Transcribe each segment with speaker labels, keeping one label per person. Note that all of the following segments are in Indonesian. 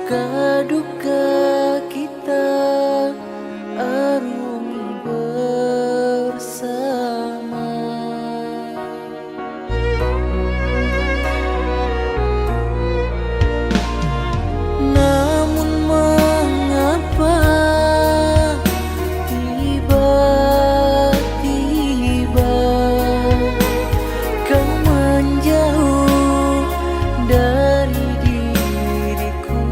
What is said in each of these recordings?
Speaker 1: Suka duka kita arungi bersama. Namun mengapa tiba-tiba kau menjauh dari diriku?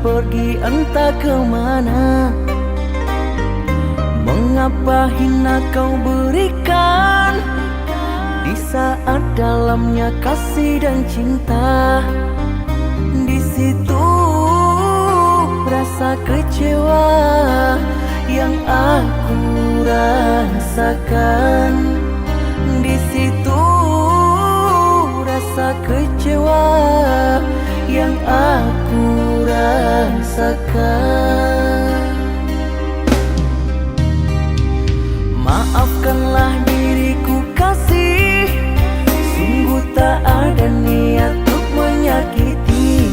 Speaker 1: pergi entah kemana. Mengapa hina kau berikan di saat dalamnya kasih dan cinta? Di situ rasa kecewa yang aku rasakan. Di situ rasa kecewa yang aku rasakan. Maafkanlah diriku kasih, sungguh tak ada niat untuk menyakiti.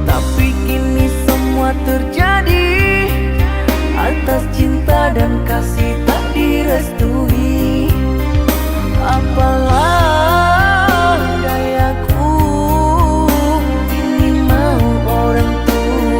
Speaker 1: Tapi kini semua terjadi atas cinta dan kasih tak direstui. Apalah dayaku, kini mau orang tua.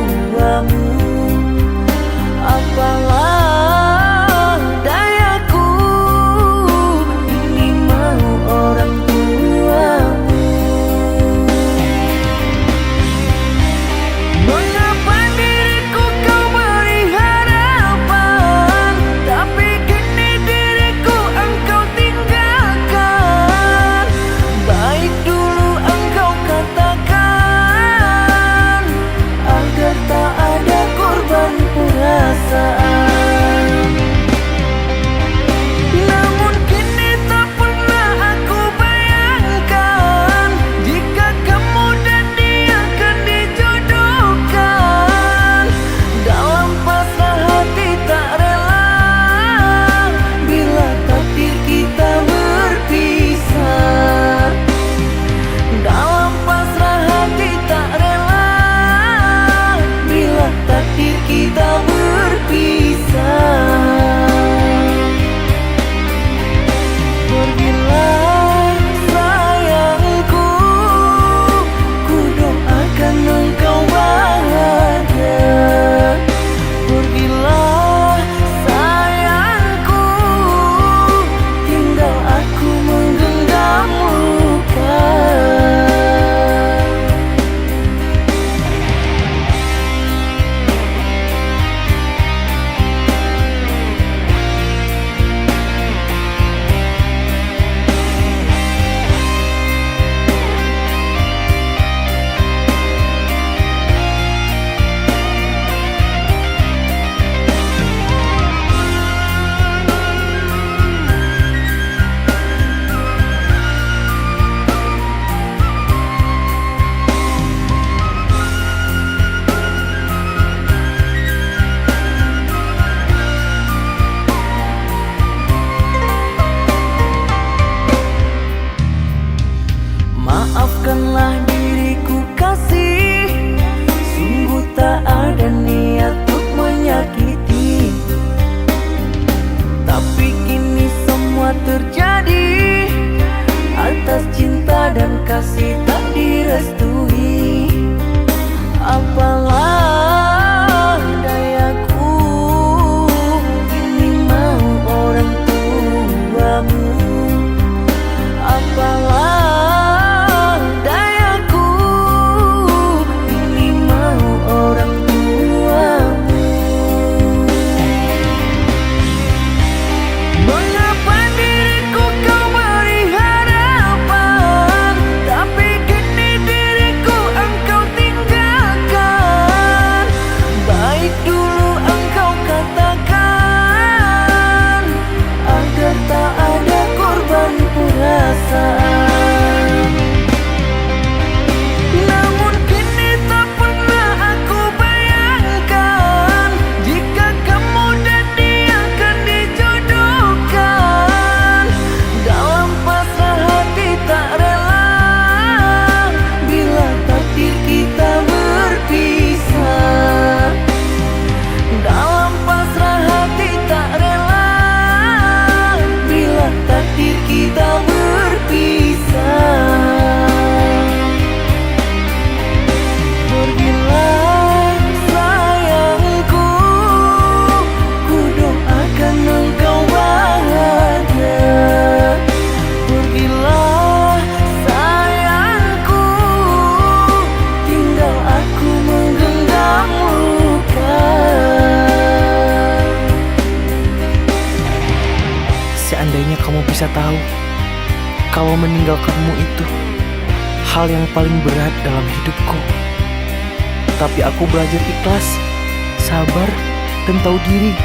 Speaker 2: tahu kalau meninggalkanmu itu hal yang paling berat dalam hidupku. Tapi aku belajar ikhlas, sabar, dan tahu diri.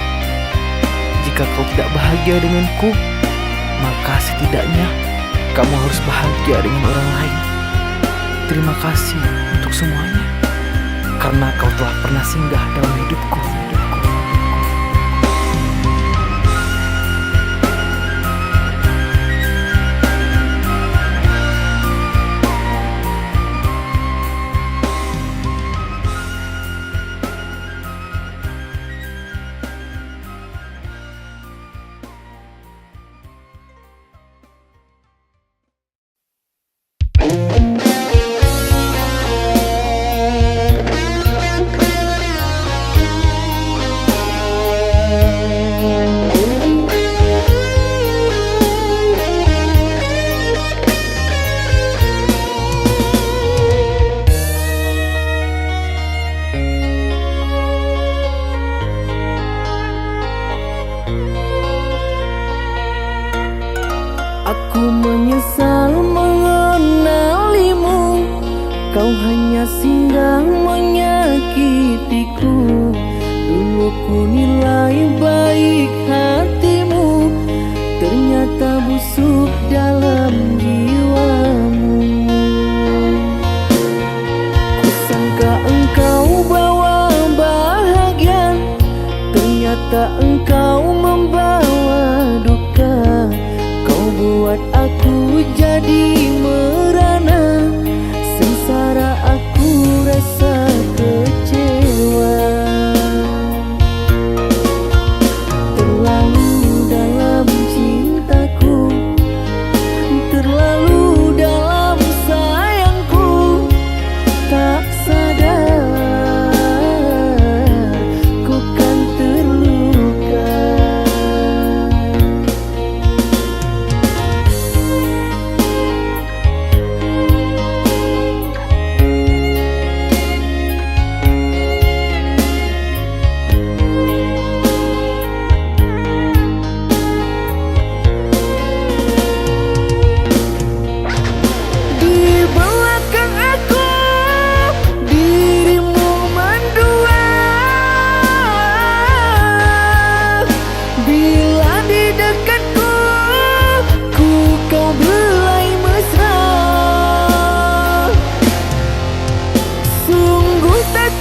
Speaker 2: Jika kau tidak bahagia denganku, maka setidaknya kamu harus bahagia dengan orang lain. Terima kasih untuk semuanya, karena kau telah pernah singgah dalam hidupku.
Speaker 1: Aku menyesal mengenalimu, kau hanya singgah menyakitiku. Dulu ku nilai baik hatimu, ternyata busuk dalam jiwamu. Kusangka engkau bawa bahagia, ternyata engkau membawa duka. Kau buat aku jadi merana, sengsara aku rasa kecewa. Terlalu dalam cintaku, terlalu dalam sayangku, tak sadar ku kan terluka.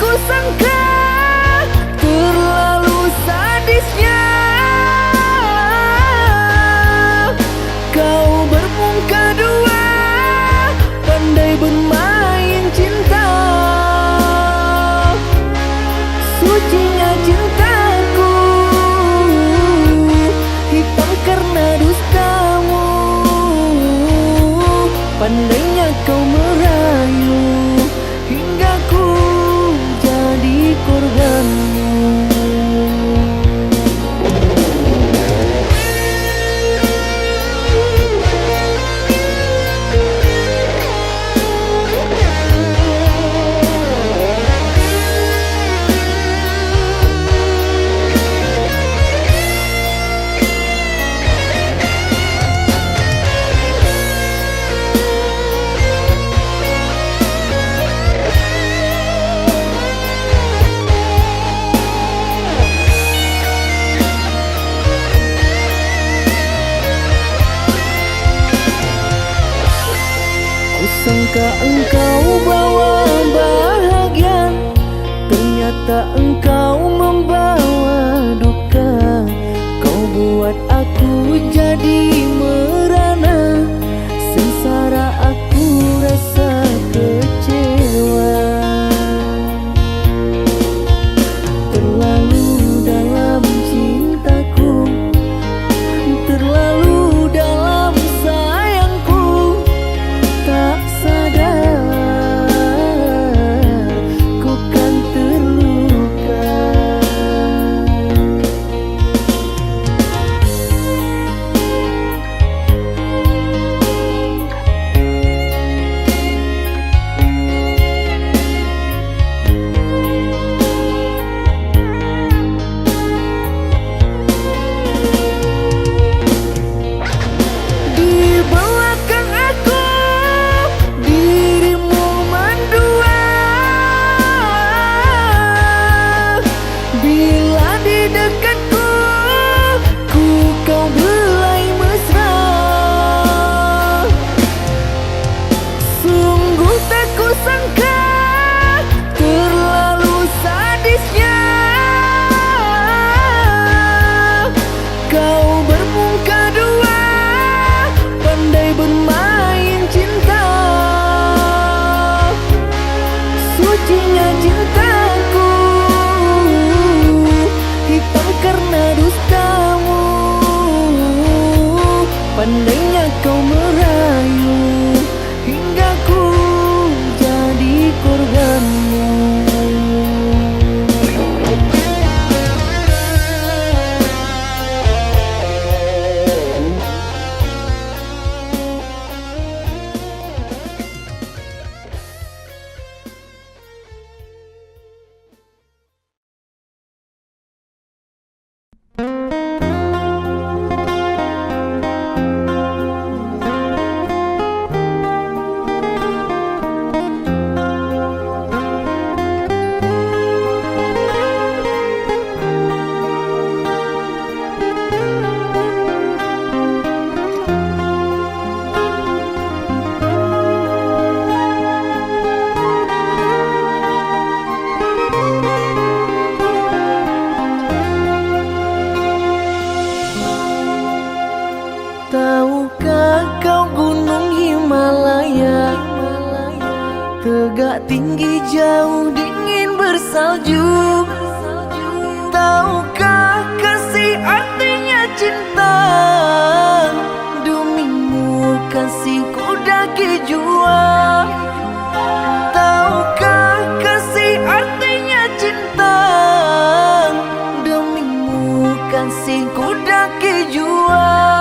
Speaker 1: Kusangka terlalu sadisnya kau bermuka dua, pandai bermain cinta. Sucinya cintaku hitam karena dustamu, pandainya kau merayu hingga ku jadi korbanmu. Kusangka engkau bawa bahagia, ternyata engkau membawa duka. Kau buat aku jadi merana, sengsara aku rasa kecewa. Terlalu dalam cintaku, terlalu dalam sayangku, tak sadar ku kan terluka. bersalju. Tahukah kasih artinya cinta? Demimu kasihku daki jua. Tahukah kasih artinya cinta? Demimu kasihku daki jua.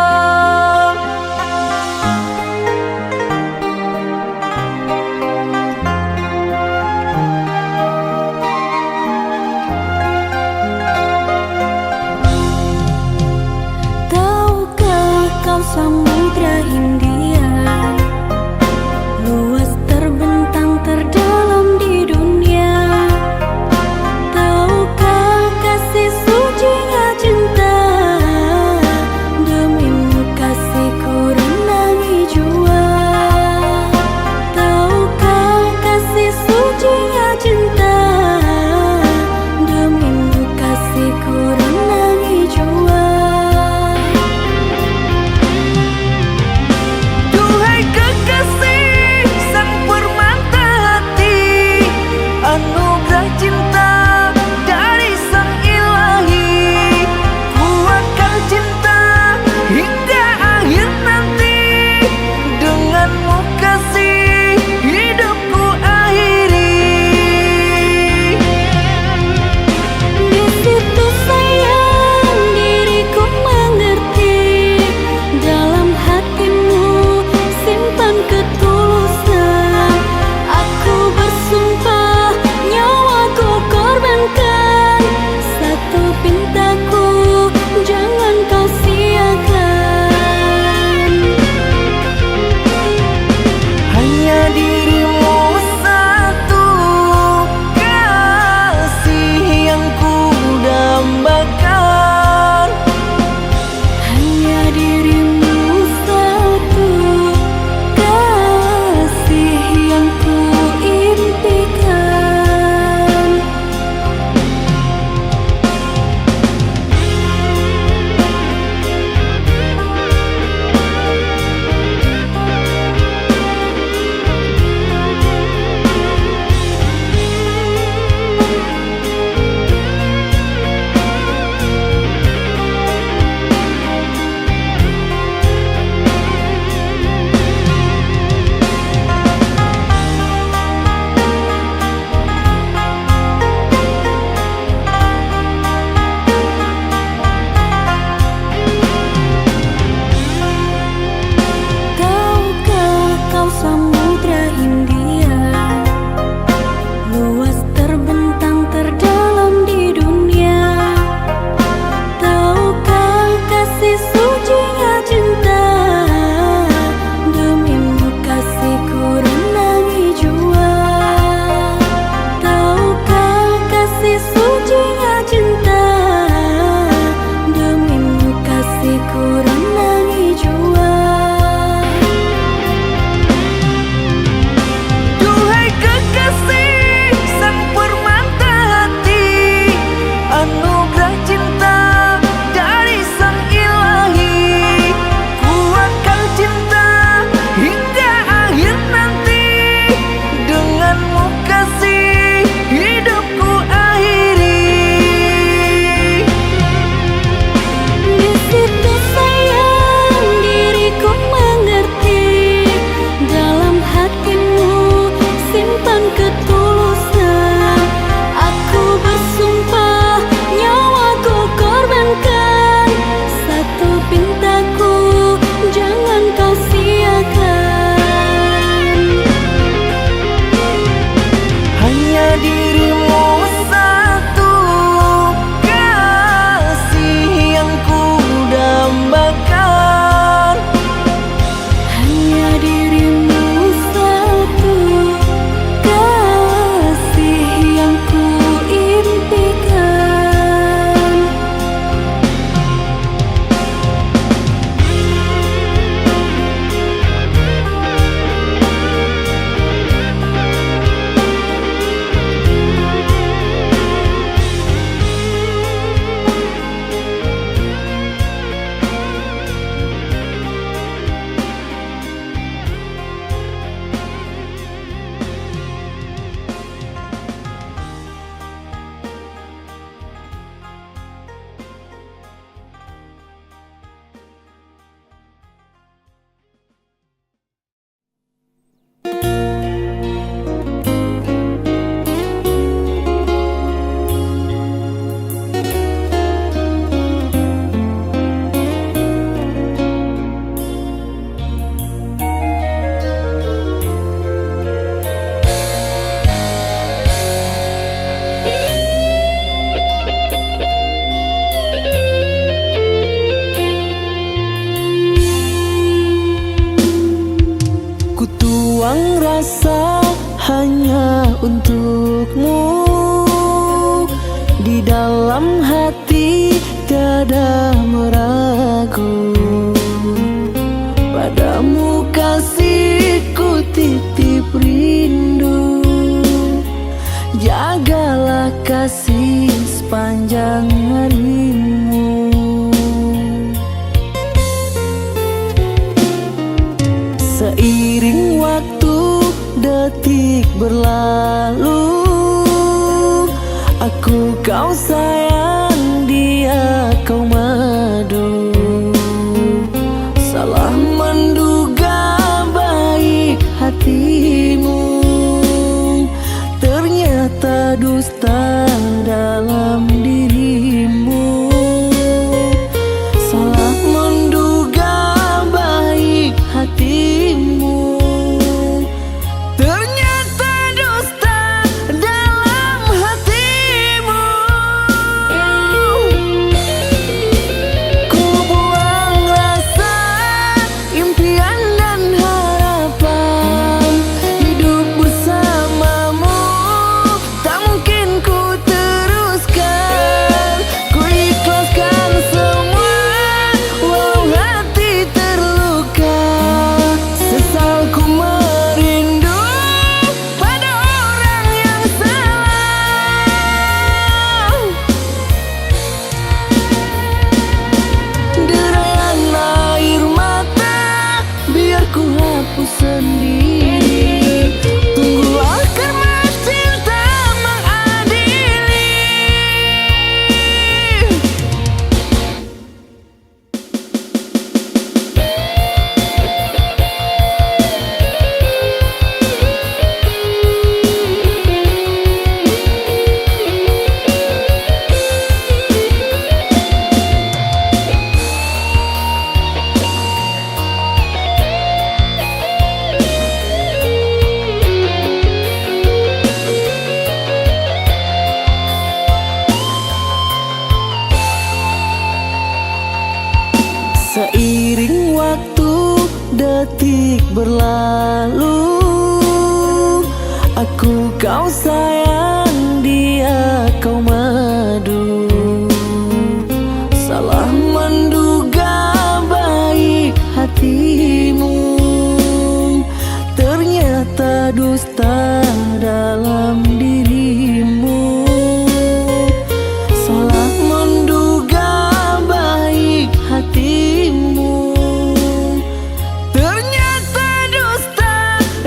Speaker 1: di dalam hati tiada meragu. Padamu kasihku titip rindu, jagalah kasih sepanjang harimu. Seiring waktu detik berlalu, aku kau sayang, dia kau madu. Salah menduga baik hatimu, ternyata dusta dalam dirimu. Salah menduga baik hatimu, ternyata dusta dalam hatimu. Ku buang rasa, impian dan harapan, hidup bersamamu tak mungkin ku teruskan. Ku ikhlaskan semua, walau hati terluka. Sesal ku merindu pada orang yang salah. Derayan air mata biar ku hapus sendiri. Tunggulah karena cinta mengadili. Seiring waktu detik berlalu, aku kau sayang, dia kau madu. Salah menduga baik hatimu, ternyata dusta dalam dirimu. Salah menduga baik hatimu, ternyata dusta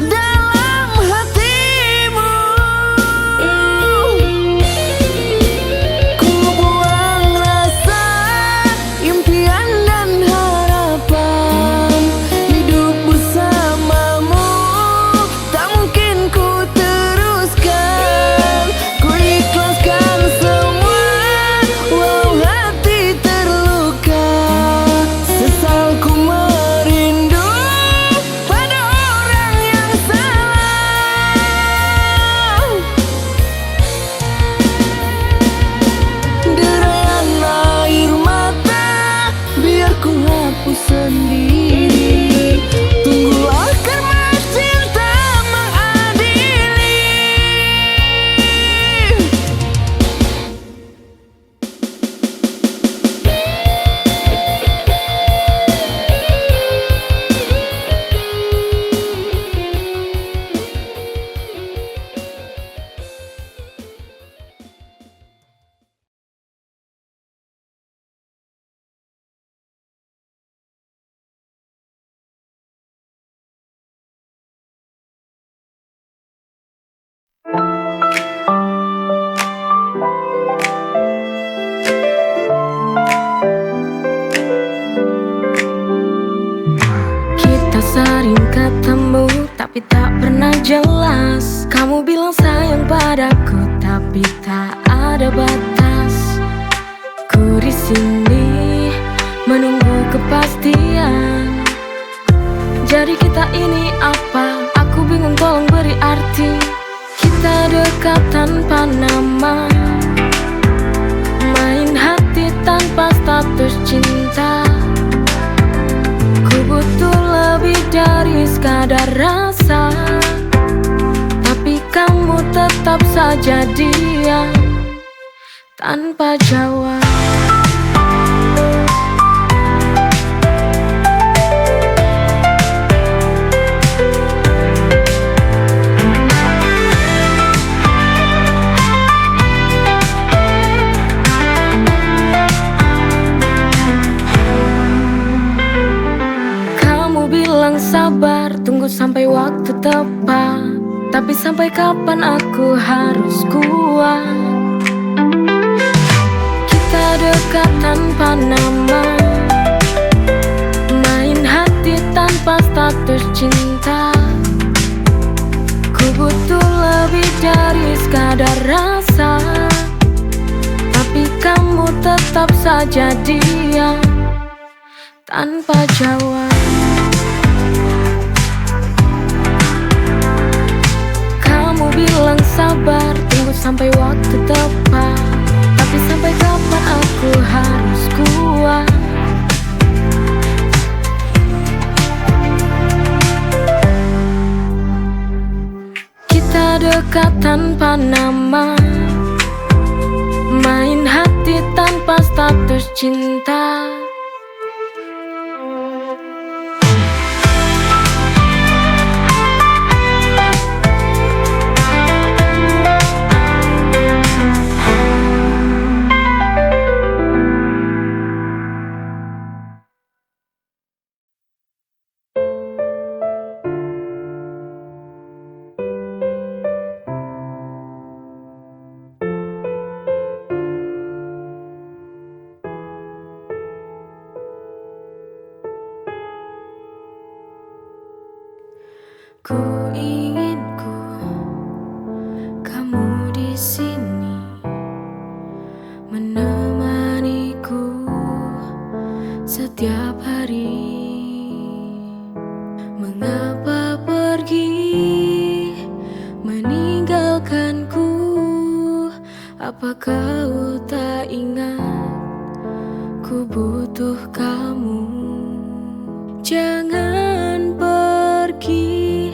Speaker 1: dalam hatimu. Ku buang rasa, impian dan harapan, hidup bersamamu tak mungkin ku teruskan. Ku ikhlaskan semua, walau hati terluka. Sesal ku merindu pada orang yang salah. Derayan air mata biar ku hapus sendiri. Tunggulah karena cinta mengadili. Kita sering ketemu tapi tak pernah jelas. Kamu bilang sayang padaku tapi tak ada batas. Ku di sini menunggu kepastian. Jadi kita ini apa? Aku bingung, tolong beri arti. Kita dekat tanpa nama, main hati tanpa status cinta. Ku butuh lebih dari sekadar rasa, tapi kamu tetap saja diam. tanpa jawab. Kamu bilang sabar, tunggu sampai waktu tepat. Tapi sampai kapan aku harus kuat? Kita dekat tanpa nama, main hati tanpa status cinta. Ku butuh lebih dari sekadar rasa, tapi kamu tetap saja diam tanpa jawab. Kamu bilang sabar, tunggu sampai waktu tepat. Tapi sampai kapan aku harus kuat? Kita dekat tanpa nama, main hati tanpa status cinta. Ku ingin kamu di sini menemaniku setiap hari. Mengapa pergi meninggalkanku? Apa kau tak ingat ku butuh kamu? Jangan pergi,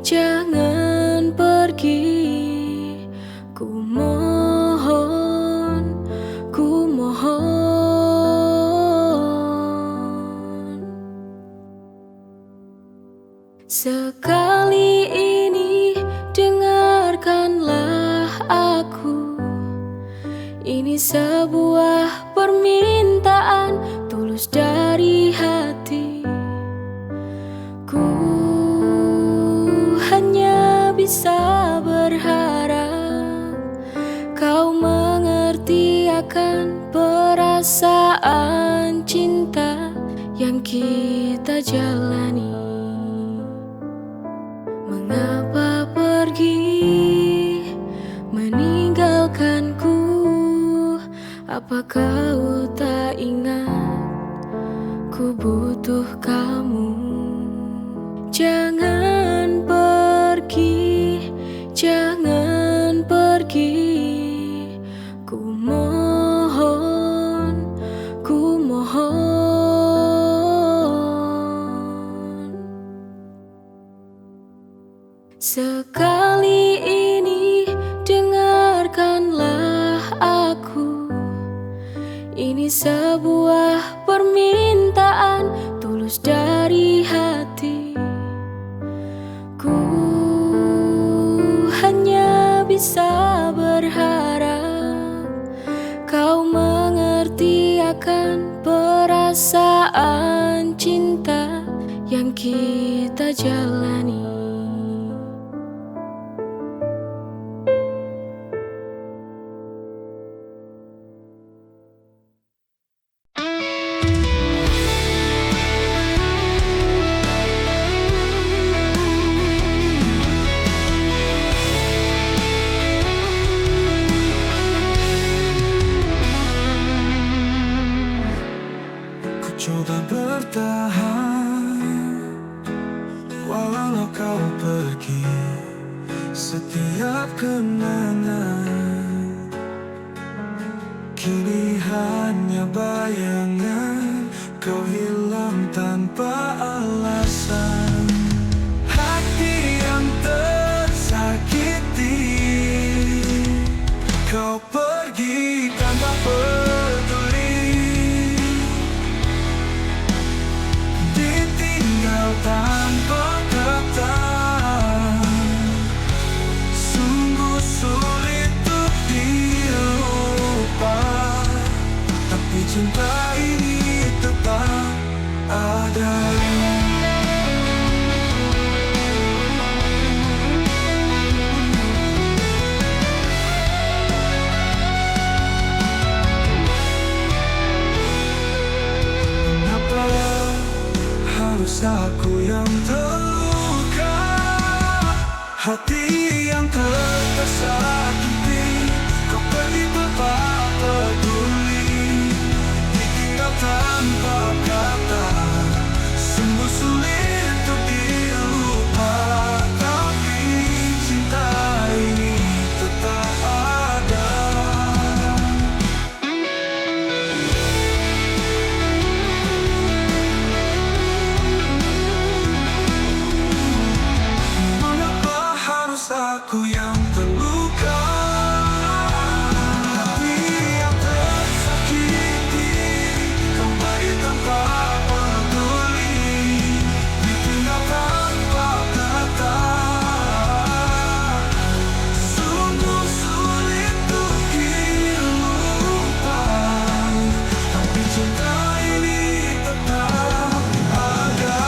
Speaker 1: jangan pergi. Ku mohon, ku mohon. Sekali ini dengarkanlah aku. Ini sebuah permintaan tulus dari hati. Ku hanya bisa berharap kau mengerti akan perasaan cinta yang kita jalani. Mengapa pergi meninggalkanku? Apa kau tak ingat ku butuh kamu? Jangan pergi, jangan pergi. Ku mohon, ku mohon. Sekali ini dengarkanlah aku. Ini sebuah permintaan tulus dari hati. Ku hanya bisa berharap kau mengerti akan perasaan cinta yang kita jalani.
Speaker 3: Coba bertahan walau kau pergi. Setiap kenangan kini hanya bayangan. Kau hilang tanpa alasan. Hati yang tersakiti, kau kau pergi tanpa peduli, ditinggal tanpa kata. Sungguh sulit untuk dilupa, tapi cinta ini tetap ada. Kenapa harus aku yang terluka, hati yang tersakiti? Kau pergi tanpa peduli, ditinggal tanpa kata. Sungguh sulit untuk dilupa, tapi cinta ini tetap ada. Mengapa harus aku yang terluka, hati yang tersakiti? Kembali tanpa peduli, ditinggal tanpa kata. Sungguh sulit untuk dilupa, tapi cinta ini tetap ada.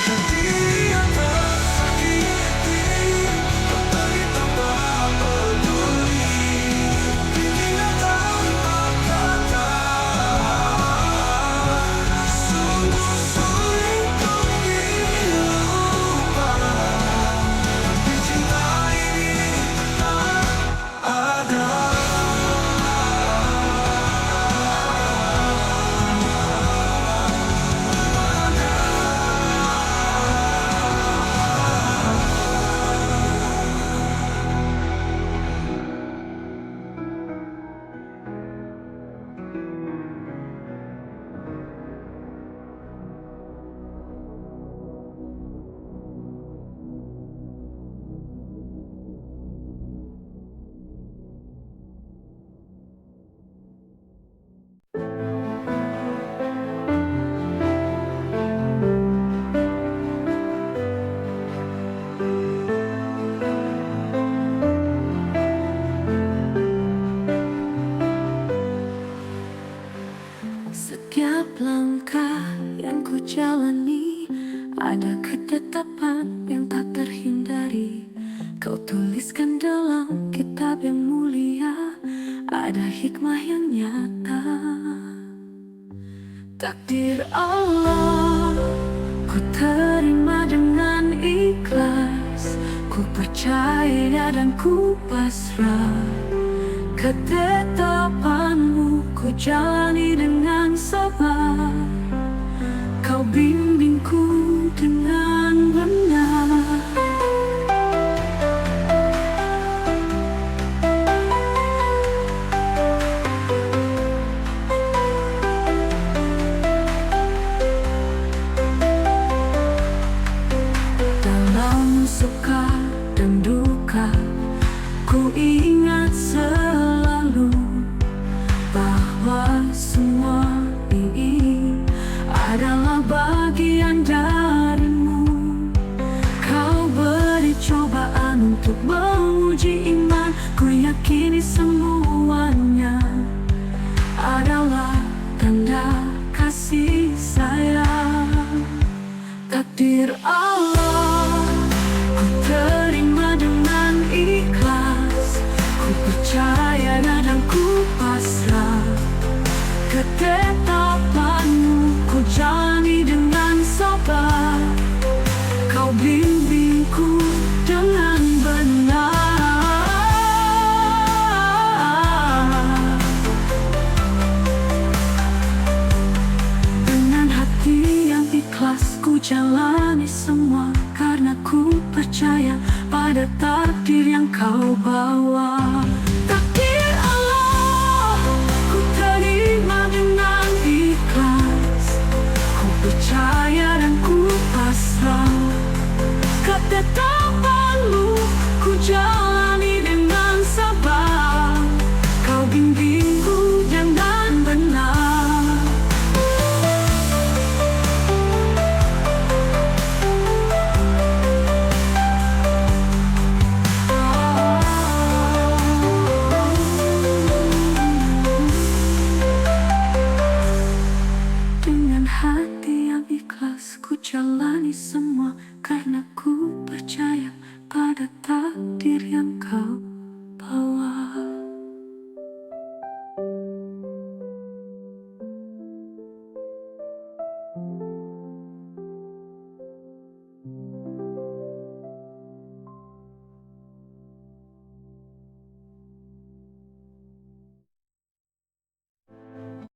Speaker 3: Hati yang tersakiti, kembali tanpa peduli, ditinggal tanpa kata. Sungguh sulit untuk dilupa, tapi cinta ini tetap ada.
Speaker 1: Setiap langkah yang ku jalani, ada ketetapan yang tak terhindari. Kau tuliskan dalam kitab yang mulia, ada hikmah yang nyata. Takdir Allah ku terima dengan ikhlas, ku percaya dan ku pasrah. Ketetapanmu ku jalani dengan sabar, kau bimbingku dengan benar. Dalam suka dan duka, ku ingat selalu bahwa semua ini adalah bagian darimu. Kau beri cobaan untuk menguji iman, ku yakini semuanya adalah tanda kasih sayang. Takdir Allah ku terima dengan ikhlas, ku
Speaker 3: percaya dan ku pasrah ke